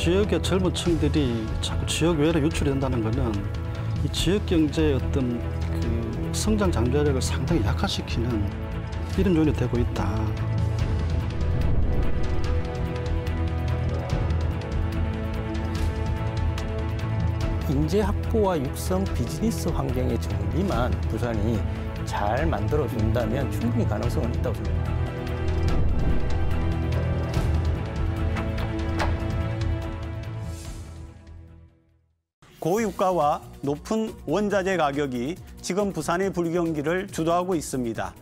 지역의 젊은 층들이 자꾸 지역 외로 유출이 된다는 것은 이 지역 경제의 어떤 그 성장 잠재력을 상당히 약화시키는 이런 요인이 되고 있다. 인재 확보와 육성 비즈니스 환경의 정비만 부산이 잘 만들어준다면 충분히 가능성은 있다고 생각합니다. 고유가와 높은 원자재 가격이 지금 부산의 불경기를 주도하고 있습니다.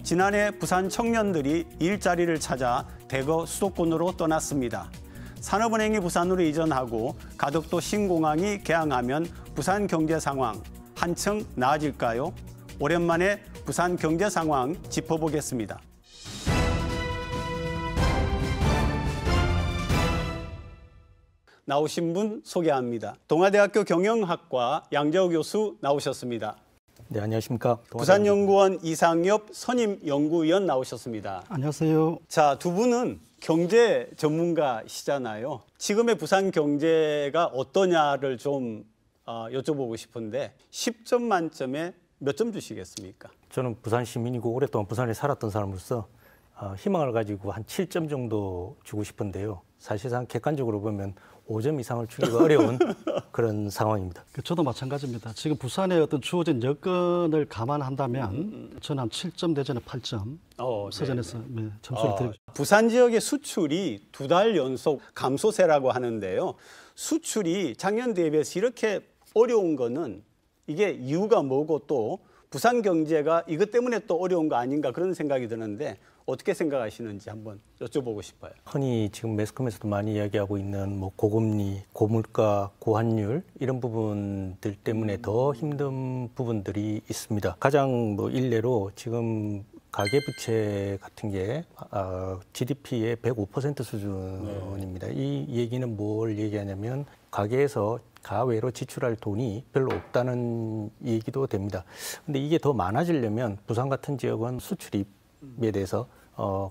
지난해 부산 청년들이 일자리를 찾아 대거 수도권으로 떠났습니다. 산업은행이 부산으로 이전하고 가덕도 신공항이 개항하면 부산 경제 상황 한층 나아질까요? 오랜만에 부산 경제 상황 짚어보겠습니다. 나오신 분 소개합니다. 동아대학교 경영학과 양재호 교수 나오셨습니다. 네, 안녕하십니까. 부산연구원 이상엽 선임연구위원 나오셨습니다. 안녕하세요. 자, 두 분은 경제 전문가시잖아요. 지금의 부산 경제가 어떠냐를 좀 여쭤보고 싶은데 10점 만점에 몇 점 주시겠습니까? 저는 부산 시민이고 오랫동안 부산에 살았던 사람으로서 희망을 가지고 한 7점 정도 주고 싶은데요. 사실상 객관적으로 보면 5점 이상을 주기가 어려운 그런 상황입니다. 저도 마찬가지입니다. 지금 부산의 어떤 주어진 여건을 감안한다면 저는 한 7점 내지는 8점 서전에서 네, 점수를 드리고 싶습니다. 부산 지역의 수출이 2달 연속 감소세라고 하는데요. 수출이 작년 대비해서 이렇게 어려운 거는 이게 이유가 뭐고 또 부산 경제가 이것 때문에 또 어려운 거 아닌가 그런 생각이 드는데 어떻게 생각하시는지 한번 여쭤보고 싶어요. 흔히 지금 매스컴에서도 많이 이야기하고 있는 뭐 고금리, 고물가, 고환율 이런 부분들 때문에 더 힘든 부분들이 있습니다. 가장 뭐 일례로 지금 가계부채 같은 게 GDP의 105% 수준입니다. 이 얘기는 뭘 얘기하냐면 가계에서 가외로 지출할 돈이 별로 없다는 얘기도 됩니다. 근데 이게 더 많아지려면 부산 같은 지역은 수출입에 대해서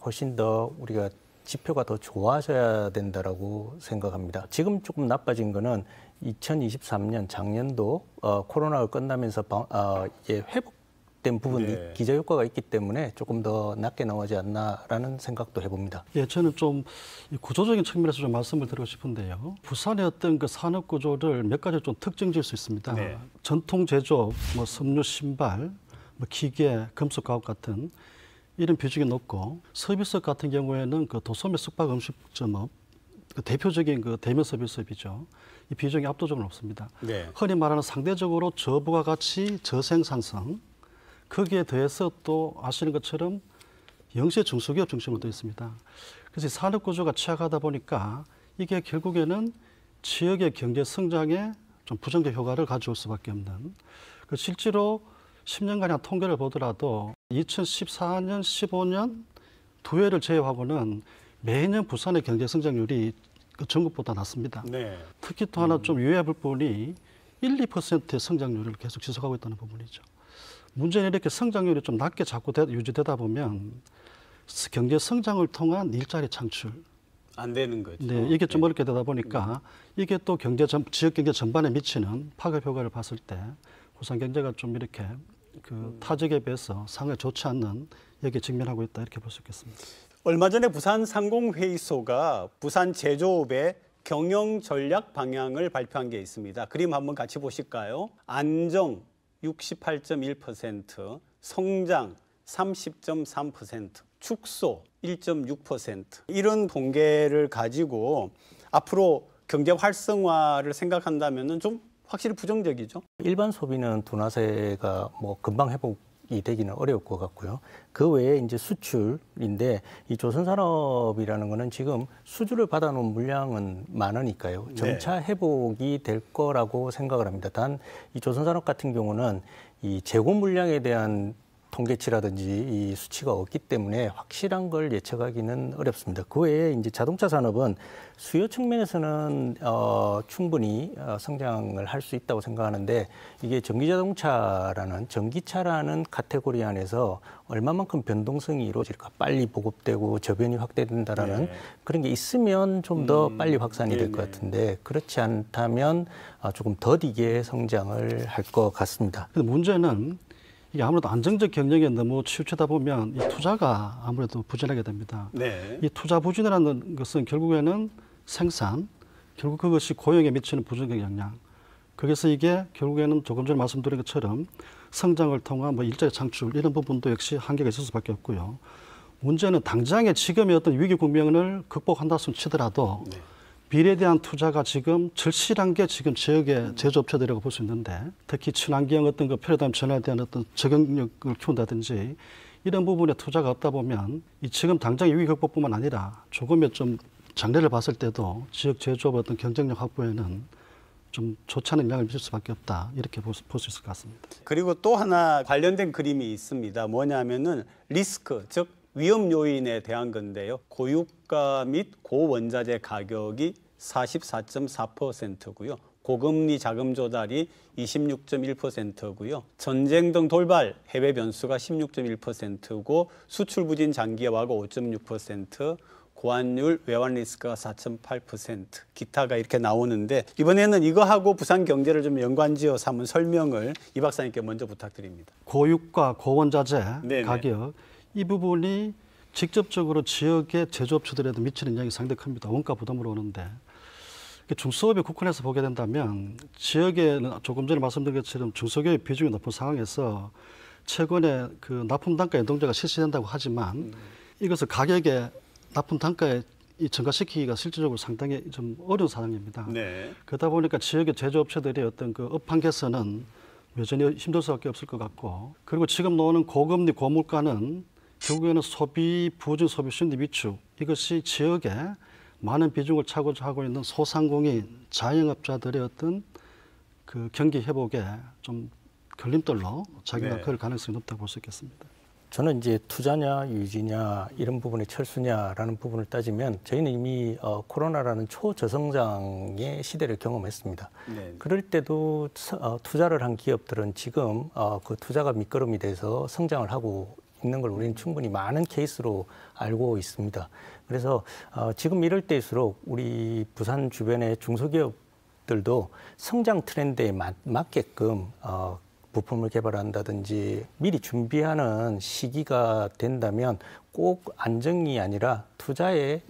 훨씬 더 우리가 지표가 더 좋아져야 된다라고 생각합니다. 지금 조금 나빠진 거는 2023년 작년도 코로나가 끝나면서 이게 회복된 부분이 기저효과가 있기 때문에 조금 더 낮게 나오지 않나라는 생각도 해봅니다. 예, 저는 좀 구조적인 측면에서 좀 말씀을 드리고 싶은데요. 부산의 어떤 그 산업 구조를 몇 가지 좀 특징질 수 있습니다. 네. 전통 제조업, 뭐 섬유, 신발, 뭐 기계, 금속 가옥 같은 이런 비중이 높고 서비스 같은 경우에는 그 도소매 숙박 음식점업 그 대표적인 그 대면 서비스업이죠. 이 비중이 압도적으로 높습니다. 네. 흔히 말하는 상대적으로 저부가가치 저생산성 거기에 더해서 또 아시는 것처럼 영세 중소기업 중심으로 되어 있습니다. 그래서 산업 구조가 취약하다 보니까 이게 결국에는 지역의 경제 성장에 좀 부정적 효과를 가져올 수밖에 없는 그 실제로 10년간의 통계를 보더라도 2014년, 15년 두 해를 제외하고는 매년 부산의 경제 성장률이 전국보다 낮습니다. 네. 특히 또 하나 좀 유의해 볼 부분이 1, 2%의 성장률을 계속 지속하고 있다는 부분이죠. 문제는 이렇게 성장률이 좀 낮게 자꾸 유지되다 보면 경제 성장을 통한 일자리 창출 안 되는 거죠. 네, 이게 좀 어렵게 되다 보니까 이게 또 지역 경제 전반에 미치는 파급 효과를 봤을 때 부산 경제가 좀 이렇게 그 타지역에 비해서 상당히 좋지 않는 여기에 직면하고 있다 이렇게 볼 수 있겠습니다. 얼마 전에 부산 상공회의소가 부산 제조업의 경영 전략 방향을 발표한 게 있습니다. 그림 한번 같이 보실까요? 안정 68.1%, 성장 30.3%, 축소 1.6% 이런 통계를 가지고 앞으로 경제 활성화를 생각한다면은 좀 확실히 부정적이죠. 일반 소비는 둔화세가 뭐 금방 회복이 되기는 어려울 것 같고요. 그 외에 이제 수출인데 이 조선산업이라는 거는 지금 수주를 받아놓은 물량은 많으니까요. 점차 회복이 될 거라고 생각을 합니다. 단 이 조선산업 같은 경우는 이 재고 물량에 대한 통계치라든지 이 수치가 없기 때문에 확실한 걸 예측하기는 어렵습니다. 그 외에 이제 자동차 산업은 수요 측면에서는 충분히 성장을 할 수 있다고 생각하는데 이게 전기차라는 카테고리 안에서 얼마만큼 변동성이 이루어질까, 빨리 보급되고 저변이 확대된다라는 그런 게 있으면 좀 더 빨리 확산이 될 것 같은데 그렇지 않다면 조금 더디게 성장을 할 것 같습니다. 근데 문제는 이게 아무래도 안정적 경영에 너무 치우치다 보면 이 투자가 아무래도 부진하게 됩니다. 네. 이 투자 부진이라는 것은 결국에는 생산, 결국 그것이 고용에 미치는 부정적 영향. 그래서 이게 결국에는 조금 전에 말씀드린 것처럼 성장을 통한 뭐 일자리 창출 이런 부분도 역시 한계가 있을 수밖에 없고요. 문제는 당장의 지금의 어떤 위기 국면을 극복한다 치더라도 미래에 대한 투자가 지금 절실한 게 지금 지역의 제조업체들이라고 볼 수 있는데 특히 친환경 어떤 그 패러다임 전환에 대한 어떤 적응력을 키운다든지 이런 부분에 투자가 없다 보면 이 지금 당장의 위기 극복뿐만 아니라 조금의 좀 장래를 봤을 때도 지역 제조업 어떤 경쟁력 확보에는 좀 좋지 않은 영향을 미칠 수밖에 없다 이렇게 볼 수 있을 것 같습니다. 그리고 또 하나 관련된 그림이 있습니다. 뭐냐면은 리스크, 즉 위험 요인에 대한 건데요. 고유가 및 고원자재 가격이 44.4%고요. 고금리 자금 조달이 26.1%고요. 전쟁 등 돌발 해외 변수가 16.1%고 수출 부진 장기화가 5.6%, 고환율 외환 리스크가 4.8%, 기타가 이렇게 나오는데 이번에는 이거하고 부산 경제를 좀 연관지어 삼은 설명을 이 박사님께 먼저 부탁드립니다. 고유가 고원자재 네네. 가격 이 부분이 직접적으로 지역의 제조업체들에도 미치는 영향이 상당히 큽니다. 원가 부담으로 오는데 중소기업에 국한해서 보게 된다면 지역에는 조금 전에 말씀드린 것처럼 중소기업의 비중이 높은 상황에서 최근에 그 납품 단가 연동제가 실시된다고 하지만 이것을 가격에 납품 단가에 증가시키기가 실질적으로 상당히 좀 어려운 상황입니다. 네. 그러다 보니까 지역의 제조업체들의 어떤 그 업황 개선은 여전히 힘들 수밖에 없을 것 같고 그리고 지금 나오는 고금리 고물가는 결국에는 소비 부진 소비 심리 위축 이것이 지역에 많은 비중을 차고자 하고 있는 소상공인 자영업자들의 어떤 그 경기 회복에 좀 걸림돌로 작용할 가능성이 높다고 볼 수 있겠습니다. 저는 이제 투자냐 유지냐 이런 부분의 철수냐라는 부분을 따지면 저희는 이미 코로나라는 초저성장의 시대를 경험했습니다. 네. 그럴 때도 투자를 한 기업들은 지금 그 투자가 밑거름이 돼서 성장을 하고 있는 걸 우리는 충분히 많은 케이스로 알고 있습니다. 그래서 지금 이럴 때일수록 우리 부산 주변의 중소기업들도 성장 트렌드에 맞게끔 부품을 개발한다든지 미리 준비하는 시기가 된다면 꼭 안정이 아니라 투자의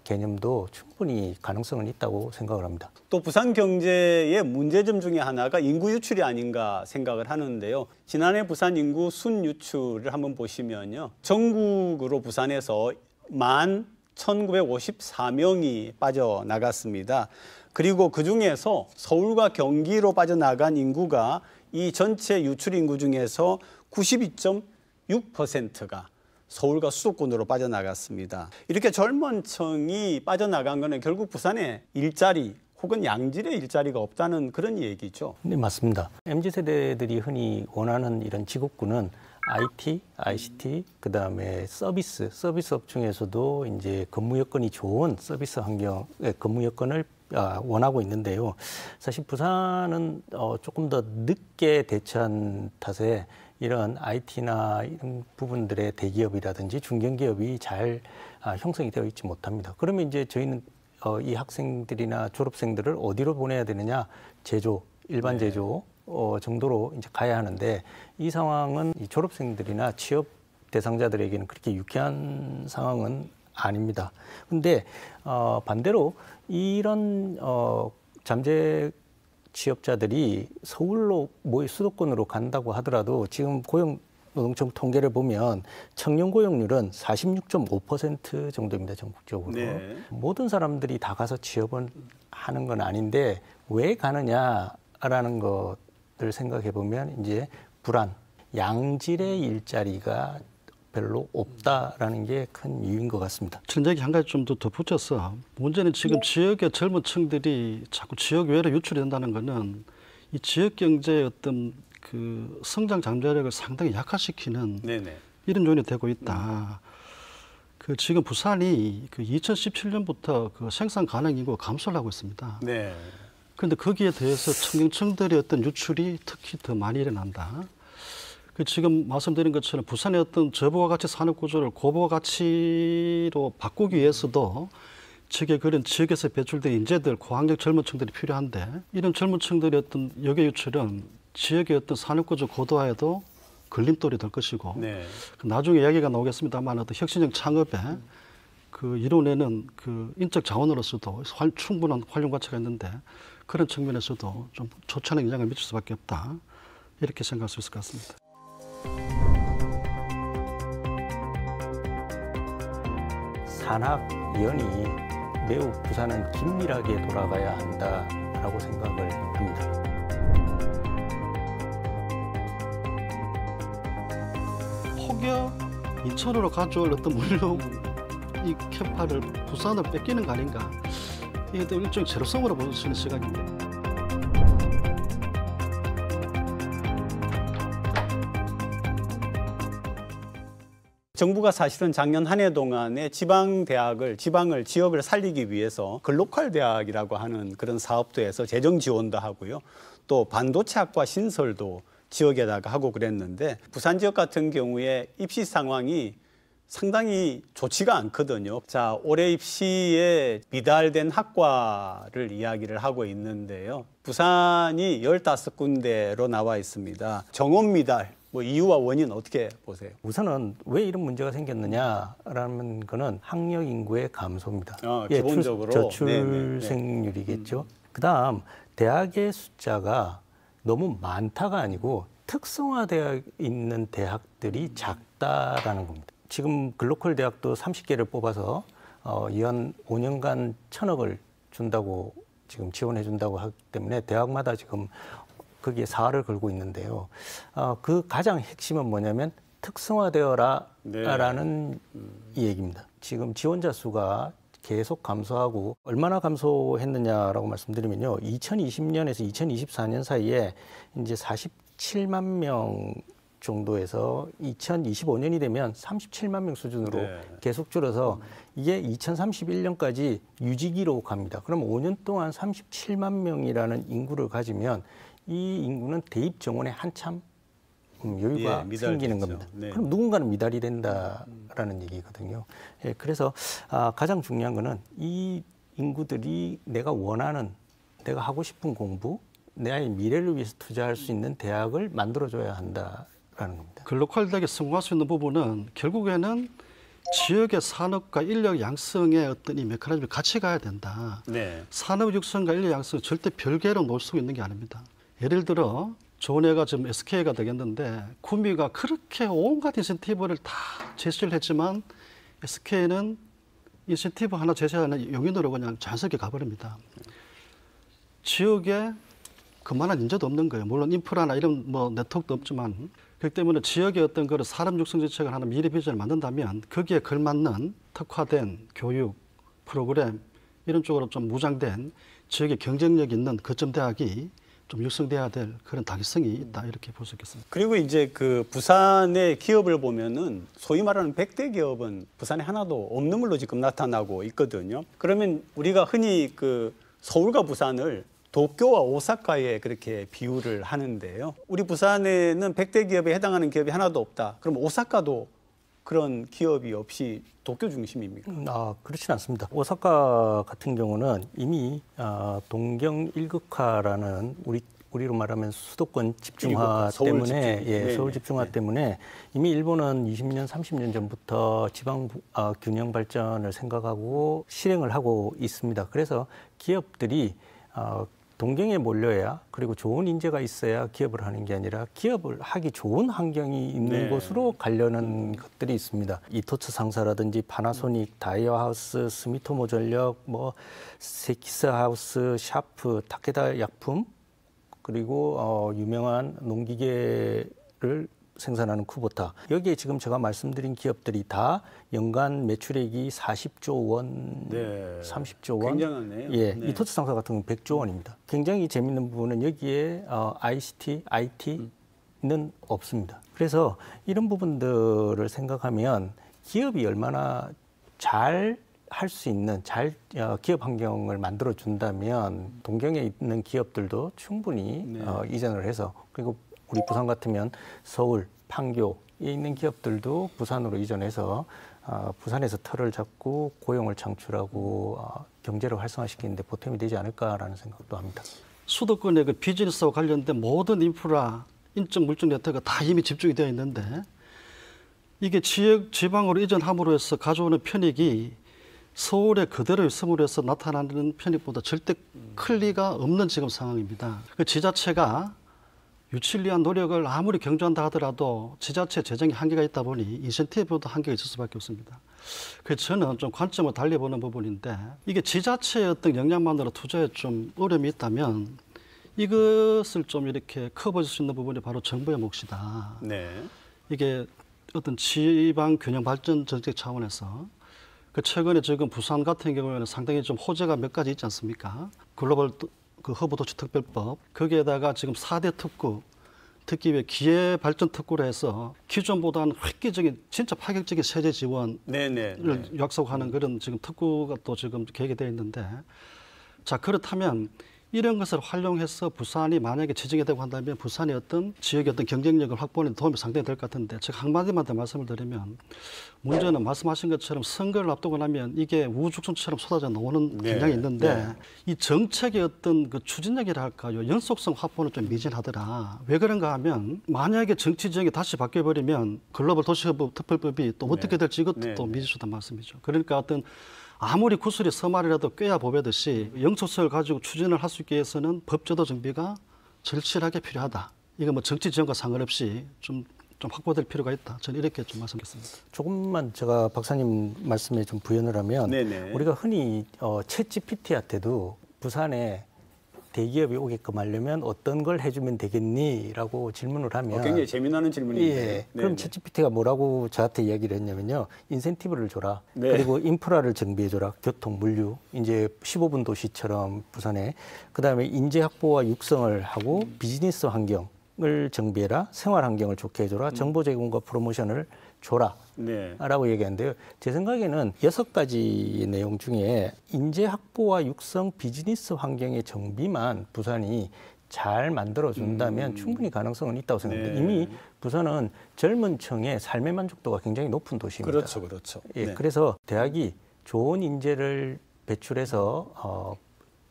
개념도 충분히 가능성은 있다고 생각을 합니다. 또 부산 경제의 문제점 중에 하나가 인구 유출이 아닌가 생각을 하는데요. 지난해 부산 인구 순 유출을 한번 보시면요. 전국으로 부산에서 11,954명이 빠져나갔습니다. 그리고 그중에서 서울과 경기로 빠져나간 인구가 이 전체 유출 인구 중에서 92.6%가 서울과 수도권으로 빠져나갔습니다. 이렇게 젊은 층이 빠져나간 거는 결국 부산에 일자리 혹은 양질의 일자리가 없다는 그런 얘기죠. 네, 맞습니다. MZ세대들이 흔히 원하는 이런 직업군은 IT, ICT, 그다음에 서비스업 중에서도 이제 근무 여건이 좋은 서비스 환경의 근무 여건을 원하고 있는데요. 사실 부산은 조금 더 늦게 대처한 탓에 이런 IT나 이런 부분들의 대기업이라든지 중견기업이 잘 형성이 되어 있지 못합니다. 그러면 이제 저희는 이 학생들이나 졸업생들을 어디로 보내야 되느냐? 제조, 일반 제조 정도로 이제 가야 하는데 이 상황은 이 졸업생들이나 취업 대상자들에게는 그렇게 유쾌한 상황은 아닙니다. 근데 반대로 이런 잠재 취업자들이 서울로 수도권으로 간다고 하더라도 지금 고용노동청 통계를 보면 청년 고용률은 46.5% 정도입니다. 전국적으로. 네. 모든 사람들이 다 가서 취업을 하는 건 아닌데 왜 가느냐라는 것들 생각해 보면 이제 불안, 양질의 일자리가 별로 없다라는 게 큰 이유인 것 같습니다. 전쟁이 한 가지 좀 더 덧붙여서 문제는 지금 지역의 젊은 층들이 자꾸 지역 외로 유출이 된다는 것은 이 지역 경제의 어떤 그 성장 잠재력을 상당히 약화시키는 네네. 이런 요인이 되고 있다. 그 지금 부산이 그 2017년부터 그 생산 가능 인구가 감소를 하고 있습니다. 네. 그런데 거기에 대해서 청년층들의 어떤 유출이 특히 더 많이 일어난다. 그 지금 말씀드린 것처럼 부산의 어떤 저부가 가치 산업 구조를 고부가 가치로 바꾸기 위해서도 그런 지역에서 배출된 인재들, 고학력 젊은 층들이 필요한데 이런 젊은 층들의 어떤 역의 유출은 지역의 어떤 산업 구조 고도화에도 걸림돌이 될 것이고 네. 나중에 이야기가 나오겠습니다만 어떤 혁신적 창업에 그 이뤄내는 그 인적 자원으로서도 충분한 활용 가치가 있는데 그런 측면에서도 좀 좋지 않은 영향을 미칠 수밖에 없다. 이렇게 생각할 수 있을 것 같습니다. 산학연이 매우 부산은 긴밀하게 돌아가야 한다라고 생각을 합니다. 혹여 인천으로 가져올 어떤 물류 이 캐파를 부산을 뺏기는 거 아닌가. 이게 또 일종의 제로섬으로 볼 수 있는 시각입니다. 정부가 사실은 작년 한 해 동안에 지역을 살리기 위해서 글로컬 대학이라고 하는 그런 사업도 해서 재정 지원도 하고요. 또 반도체학과 신설도 지역에다가 하고 그랬는데 부산 지역 같은 경우에 입시 상황이 상당히 좋지가 않거든요. 자, 올해 입시에 미달된 학과를 이야기를 하고 있는데요. 부산이 15군데로 나와 있습니다. 정원 미달, 이유와 원인 어떻게 보세요? 우선은 왜 이런 문제가 생겼느냐라는 거는 학력 인구의 감소입니다. 기본적으로 저출생률이겠죠. 그다음 대학의 숫자가 너무 많다가 아니고 특성화되어 있는 대학들이 작다라는 겁니다. 지금 글로컬 대학도 30개를 뽑아서 연 5년간 1,000억을 준다고 지금 지원해 준다고 하기 때문에 대학마다 지금 거기에 사활을 걸고 있는데요. 그 가장 핵심은 뭐냐면 특성화되어라라는 이 얘기입니다. 지금 지원자 수가 계속 감소하고 얼마나 감소했느냐라고 말씀드리면요. 2020년에서 2024년 사이에 이제 47만 명 정도에서 2025년이 되면 37만 명 수준으로 계속 줄어서 이게 2031년까지 유지기로 갑니다. 그럼 5년 동안 37만 명이라는 인구를 가지면 이 인구는 대입 정원에 한참 여유가 생기는 겁니다. 그럼 누군가는 미달이 된다라는 얘기거든요. 그래서 가장 중요한 거는 이 인구들이 내가 원하는, 내가 하고 싶은 공부, 내 아이의 미래를 위해서 투자할 수 있는 대학을 만들어줘야 한다라는 겁니다. 글로컬 대학에 성공할 수 있는 부분은 결국에는 지역의 산업과 인력 양성의 어떤 이 메커니즘이 같이 가야 된다. 산업 육성과 인력 양성은 절대 별개로 놓을 수 있는 게 아닙니다. 예를 들어 좋은 애가 지금 SK가 되겠는데 구미가 그렇게 온갖 인센티브를 다 제시를 했지만 SK는 인센티브 하나 제시하는 용인으로 그냥 자연스럽게 가버립니다. 지역에 그만한 인재도 없는 거예요. 물론 인프라나 이런 네트워크도 없지만 그렇기 때문에 지역의 어떤 그런 사람 육성 정책을 하나 미래 비전을 만든다면 거기에 걸맞는 특화된 교육 프로그램 이런 쪽으로 좀 무장된 지역의 경쟁력 있는 거점 대학이 좀 육성돼야 될 그런 당위성이 있다 이렇게 볼 수 있겠습니다. 그리고 이제 그 부산의 기업을 보면은 소위 말하는 100대 기업은 부산에 하나도 없는 걸로 지금 나타나고 있거든요. 그러면 우리가 흔히 그 서울과 부산을 도쿄와 오사카에 그렇게 비유를 하는데요. 우리 부산에는 100대 기업에 해당하는 기업이 하나도 없다. 그럼 오사카도 그런 기업이 없이 도쿄 중심입니까? 그렇진 않습니다. 오사카 같은 경우는 이미 동경 1극화라는 우리로 말하면 수도권 집중화 때문에 서울 집중화 때문에 이미 일본은 20년, 30년 전부터 지방 균형 발전을 생각하고 실행을 하고 있습니다. 그래서 기업들이 동경에 몰려야 그리고 좋은 인재가 있어야 기업을 하는 게 아니라 기업을 하기 좋은 환경이 있는 곳으로 가려는 것들이 있습니다. 이토츠 상사라든지 파나소닉, 다이와하우스, 스미토모 전력, 세키스 하우스, 샤프, 타케다 약품 그리고 유명한 농기계를 생산하는 쿠보타. 여기에 지금 제가 말씀드린 기업들이 다 연간 매출액이 40조 원, 30조 원. 굉장하네요. 이토츠 상사 같은 경우는 100조 원입니다. 굉장히 재밌는 부분은 여기에 ICT, IT 수는 없습니다. 그래서 이런 부분들을 생각하면 기업이 얼마나 잘 할 수 있는 기업 환경을 만들어 준다면 동경에 있는 기업들도 충분히 이전을 해서, 그리고 우리 부산 같으면 서울, 판교에 있는 기업들도 부산으로 이전해서 부산에서 털을 잡고 고용을 창출하고 경제를 활성화시키는데 보탬이 되지 않을까라는 생각도 합니다. 수도권의 그 비즈니스와 관련된 모든 인프라, 인적 물적 네트워크가 다 이미 집중이 되어 있는데 이게 지방으로 이전함으로 해서 가져오는 편익이 서울에 그대로 있음으로 해서 나타나는 편익보다 절대 클 리가 없는 지금 상황입니다. 그 지자체가 유치를 위한 노력을 아무리 경주한다 하더라도 지자체 재정에 한계가 있다 보니 인센티브도 한계가 있을 수밖에 없습니다. 그래서 저는 좀 관점을 달리 보는 부분인데, 이게 지자체의 어떤 역량만으로 투자에 좀 어려움이 있다면 이것을 좀 이렇게 커버할 수 있는 부분이 바로 정부의 몫이다. 네. 이게 어떤 지방 균형 발전 정책 차원에서 그 최근에 지금 부산 같은 경우에는 상당히 좀 호재가 몇 가지 있지 않습니까? 글로벌 그 허브 도시 특별법, 거기에다가 지금 4대 특구, 특히 왜 기회 발전 특구로 해서 기존보다는 획기적인 진짜 파격적인 세제 지원을 약속하는 그런 지금 특구가 또 지금 계획이 되어 있는데, 자 그렇다면 이런 것을 활용해서 부산이 만약에 지정이 되고 한다면 부산의 어떤 지역의 어떤 경쟁력을 확보하는 데 도움이 상당히 될 것 같은데, 제가 한마디만 더 말씀을 드리면 문제는 말씀하신 것처럼 선거를 앞두고 나면 이게 우후죽순처럼 쏟아져 나오는 경향이 있는데 이 정책의 어떤 그 추진력이라 할까요? 연속성 확보는 좀 미진하더라. 왜 그런가 하면 만약에 정치 지형이 다시 바뀌어버리면 글로벌 도시허브 특별법이 또 어떻게 될지 이것도 또 미지수단 말씀이죠. 그러니까 어떤 아무리 구슬이 서말이라도 꿰야 보배듯이 영속성을 가지고 추진을 할 수 있기 위해서는 법제도 정비가 절실하게 필요하다. 이거 뭐 정치 지형과 상관없이 좀 확보될 필요가 있다. 저는 이렇게 좀 말씀드렸습니다. 조금만 제가 박사님 말씀에 좀 부연을 하면 우리가 흔히 챗GPT한테도 부산에 대기업이 오게끔 하려면 어떤 걸 해주면 되겠니?라고 질문을 하면 굉장히 재미나는 질문인데. 예, 그럼 챗GPT가 뭐라고 저한테 이야기를 했냐면요. 인센티브를 줘라. 그리고 인프라를 정비해줘라. 교통, 물류. 이제 15분 도시처럼 부산에. 그다음에 인재 확보와 육성을 하고 비즈니스 환경을 정비해라. 생활 환경을 좋게 해줘라. 정보 제공과 프로모션을 줘라. 라고 얘기하는데요. 제 생각에는 6가지 내용 중에 인재 확보와 육성, 비즈니스 환경의 정비만 부산이 잘 만들어준다면 충분히 가능성은 있다고 생각합니다. 이미 부산은 젊은 층의 삶의 만족도가 굉장히 높은 도시입니다. 그렇죠. 예, 그래서 대학이 좋은 인재를 배출해서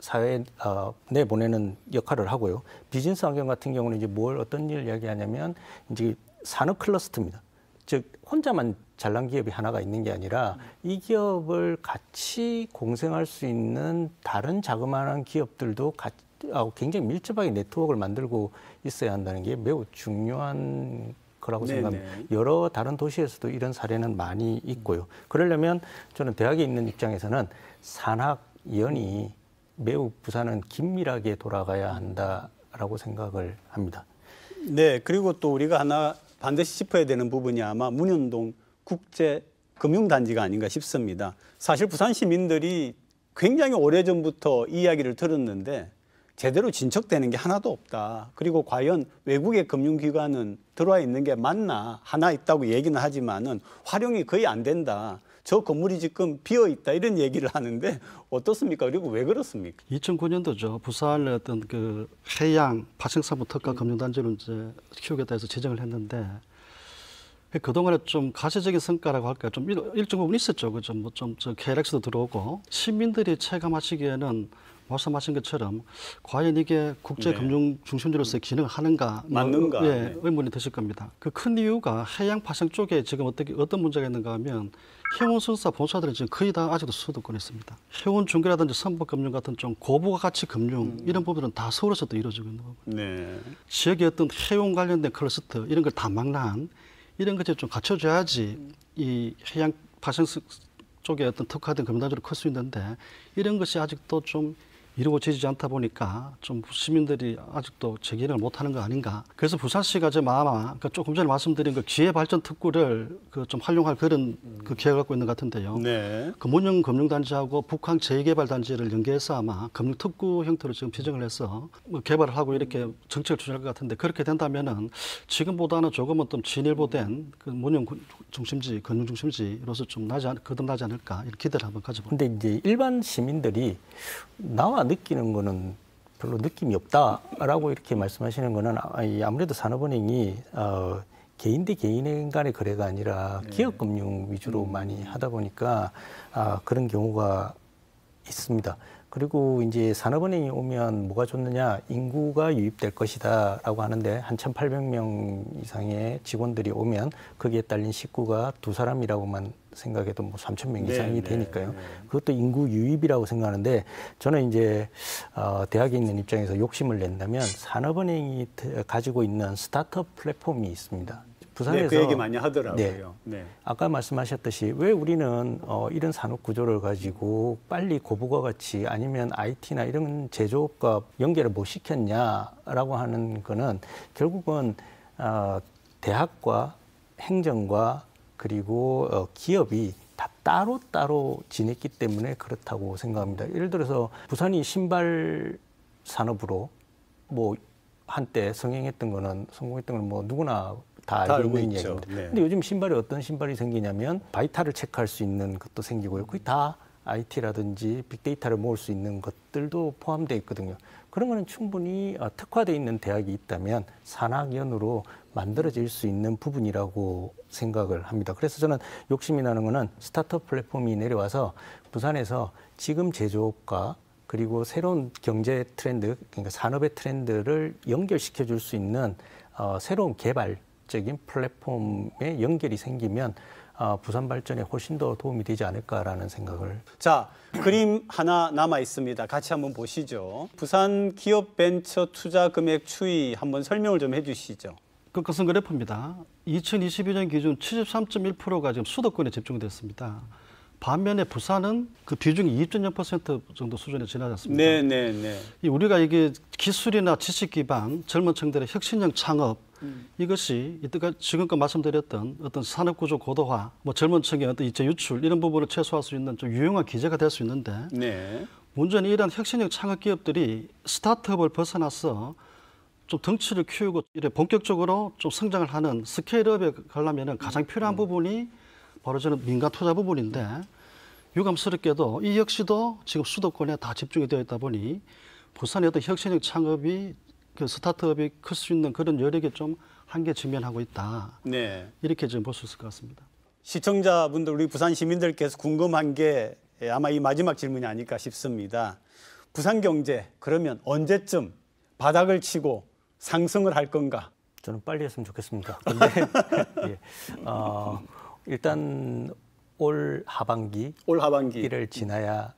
사회에 내보내는 역할을 하고요. 비즈니스 환경 같은 경우는 이제 어떤 일을 이야기하냐면 이제 산업 클러스터입니다. 즉 혼자만 잘난 기업이 하나가 있는 게 아니라 이 기업을 같이 공생할 수 있는 다른 자그마한 기업들도 굉장히 밀접하게 네트워크를 만들고 있어야 한다는 게 매우 중요한 거라고 생각합니다. 여러 다른 도시에서도 이런 사례는 많이 있고요. 그러려면 저는 대학에 있는 입장에서는 산학연이 매우 부산은 긴밀하게 돌아가야 한다라고 생각을 합니다. 네, 그리고 또 우리가 하나 반드시 짚어야 되는 부분이 아마 문현동 국제금융단지가 아닌가 싶습니다. 사실 부산 시민들이 굉장히 오래전부터 이야기를 들었는데 제대로 진척되는 게 하나도 없다. 그리고 과연 외국의 금융기관은 들어와 있는 게 맞나? 하나 있다고 얘기는 하지만은 활용이 거의 안 된다. 저 건물이 지금 비어 있다 이런 얘기를 하는데 어떻습니까? 그리고 왜 그렇습니까? 2009년도죠. 부산의 어떤 그 해양 파생사무 특화 금융단지로 이제 키우겠다 해서 지정을 했는데 그동안에 좀 가시적인 성과라고 할까요? 좀 일정 부분 있었죠. 그죠? 저 KLX도 들어오고 시민들이 체감하시기에는 말씀하신 것처럼 과연 이게 국제금융 중심지로서의 기능을 하는가 맞는가 의문이 드실 겁니다. 그 큰 이유가 해양 파생 쪽에 지금 어떤 문제가 있는가 하면 해운선사 본사들은 지금 거의 다 아직도 수도권에 있습니다. 해운중개라든지 선박금융 같은 좀 고부가가치 금융 이런 부분은 다 서울에서 또 이루어지고 있는 부분. 지역의 어떤 해운 관련된 클러스터 이런 걸 다 망라한 이런 것을 좀 갖춰줘야지 이 해양 파생 쪽에 어떤 특화된 금융단지로 클 수 있는데 이런 것이 아직도 좀 이루어지지 않다 보니까 좀 시민들이 아직도 제기를 못하는 거 아닌가. 그래서 부산시가 지금 아마 그러니까 조금 전에 말씀드린 그 기회발전 특구를 그 좀 활용할 그런 그 계획을 갖고 있는 것 같은데요. 네. 금운영 금융단지하고 북한 제2개발단지를 연계해서 아마 금융특구 형태로 지금 지정을 해서 뭐 개발을 하고 이렇게 정책을 추진할 것 같은데 그렇게 된다면은 지금보다는 조금은 좀 진일보된 그 문영 중심지, 금융 중심지로서 좀 거듭나지 않을까 이런 기대를 한번 가져봅니다. 근데 이제 일반 시민들이 나와 느끼는 거는 별로 느낌이 없다라고 이렇게 말씀하시는 거는 아무래도 산업은행이 개인 대 개인 간의 거래가 아니라 기업 금융 위주로 많이 하다 보니까 그런 경우가 있습니다. 그리고 이제 산업은행이 오면 뭐가 좋느냐, 인구가 유입될 것이다라고 하는데 한 1,800명 이상의 직원들이 오면 거기에 딸린 식구가 2사람이라고만 생각해도 뭐 3,000명 이상이 되니까요. 그것도 인구 유입이라고 생각하는데 저는 이제 대학에 있는 입장에서 욕심을 낸다면 산업은행이 가지고 있는 스타트업 플랫폼이 있습니다. 부산에서 그 얘기 많이 하더라고요. 네. 아까 말씀하셨듯이 왜 우리는 이런 산업 구조를 가지고 빨리 고부가 같이 아니면 IT나 이런 제조업과 연결을 못 시켰냐라고 하는 거는 결국은 대학과 행정과 그리고 기업이 다 따로따로 지냈기 때문에 그렇다고 생각합니다. 예를 들어서 부산이 신발 산업으로 뭐 한때 성공했던 거는 뭐 누구나 다 알고 있는 이야기입니다. 네. 근데 요즘 신발이 어떤 신발이 생기냐면 바이탈을 체크할 수 있는 것도 생기고요. 거의 다 IT라든지 빅데이터를 모을 수 있는 것들도 포함되어 있거든요. 그런 거는 충분히 특화되어 있는 대학이 있다면 산학연으로 만들어질 수 있는 부분이라고 생각을 합니다. 그래서 저는 욕심이 나는 거는 스타트업 플랫폼이 내려와서 부산에서 지금 제조업과 그리고 새로운 경제 트렌드, 그러니까 산업의 트렌드를 연결시켜 줄 수 있는 새로운 개발적인 플랫폼에 연결이 생기면 부산 발전에 훨씬 더 도움이 되지 않을까라는 생각을. 자, 그림 하나 남아 있습니다. 같이 한번 보시죠. 부산 기업 벤처 투자 금액 추이 한번 설명을 좀 해주시죠. 그것은 그래프입니다. 2022년 기준 73.1%가 지금 수도권에 집중됐습니다. 반면에 부산은 그 비중이 2.0% 정도 수준에 지나지 않습니다. 네. 우리가 이게 기술이나 지식 기반 젊은 층들의 혁신형 창업 이것이 이때까지 지금껏 말씀드렸던 어떤 산업 구조 고도화, 뭐 젊은 층의 어떤 이체 유출 이런 부분을 최소화할 수 있는 좀 유용한 기제가 될 수 있는데 문제는 이러한 혁신형 창업 기업들이 스타트업을 벗어나서 좀 덩치를 키우고 이래 본격적으로 좀 성장을 하는 스케일업에 가려면 가장 필요한 부분이 바로 저는 민간 투자 부분인데 유감스럽게도 이 역시도 지금 수도권에 다 집중이 되어 있다 보니 부산의 어떤 혁신형 창업이 그 스타트업이 클 수 있는 그런 여력에 좀 한계 직면하고 있다. 이렇게 좀 볼 수 있을 것 같습니다. 시청자분들, 우리 부산 시민들께서 궁금한 게 아마 이 마지막 질문이 아닐까 싶습니다. 부산 경제 그러면 언제쯤 바닥을 치고 상승을 할 건가? 저는 빨리 했으면 좋겠습니다. 근데 예. 일단 올 하반기를 지나야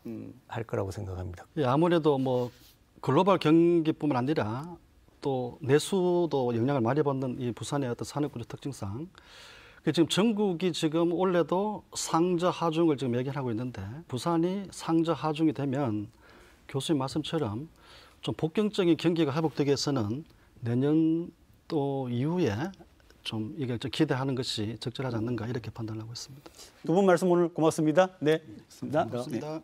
할 거라고 생각합니다. 예, 아무래도 뭐 글로벌 경기뿐만 아니라 또 내수도 영향을 많이 받는 이 부산의 어떤 산업구조 특징상 지금 전국이 지금 올해도 상저 하중을 지금 얘기하고 있는데 부산이 상저 하중이 되면 교수님 말씀처럼 좀 복경적인 경기가 회복되기 위해서는 내년 또 이후에 좀 이게 좀 기대하는 것이 적절하지 않는가 이렇게 판단하고 있습니다. 두 분 말씀 오늘 고맙습니다. 네, 고맙습니다.